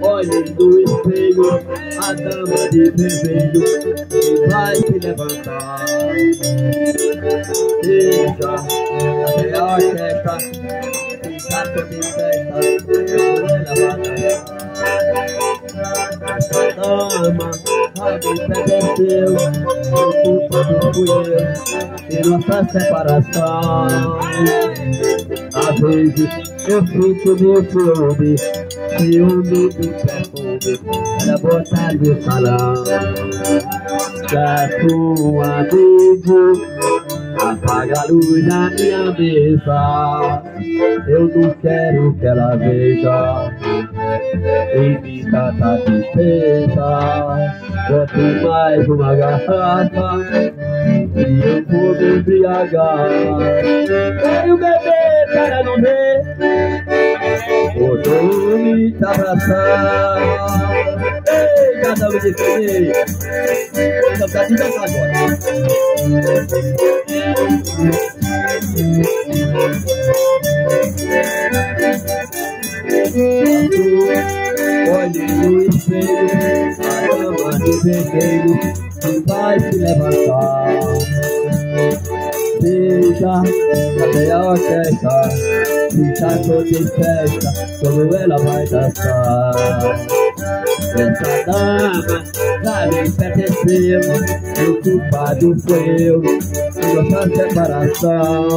Olhe no espelho, a dama de vermelho que vai se levantar. Deixa até a orquestra ficar toda em festa, eu ela vai dançar. Dama, alguém pedeceu, o culpado fui eu de nossa separação. Às vezes eu sinto meu ciúme, ciúme do perfume, para botar no salão. Certo amigo, apaga a luz na minha mesa, eu não quero que ela veja em mim tanta tristeza. Boto mais uma garrafa e eu vou me embriagar. Quero beber para não ver o dormir te abraçar. Ei, cada um de frente, vamos cantar de dançar agora. Olhe no espelho, a dama de vermelho que vai se levantar. Veja até a orquestra ficar toda em festa, como ela vai dançar. Essa dama já me pertenceu, o culpado foi eu de nossa separação.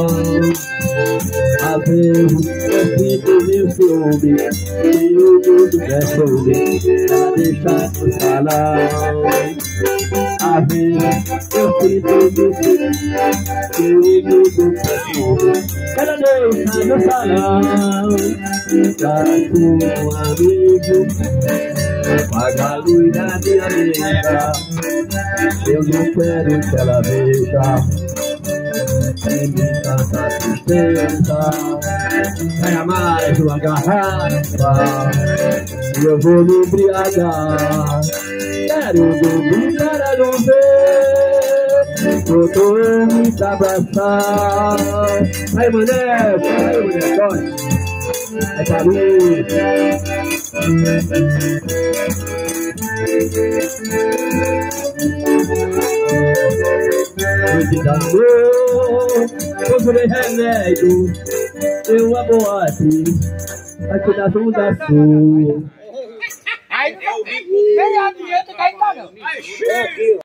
Às vezes eu sinto meu ciúme, ciúme do perfume, ela deixa no salão. Às vezes eu sinto meu ciúme do perfume, ela deixa no salão. Certo amigo, apaga a luz da minha mesa, eu não quero que ela veja em mim tanta tristeza. Pega mais uma garrafa e eu vou me embriagar. Quero dormir para não ver o dormir te abraçar. Aí, mané, corre. É barulho. Noite da dor, procurei remédio, eu a boate, aqui na Zona Sul. Aí não vem a dieta que ainda não.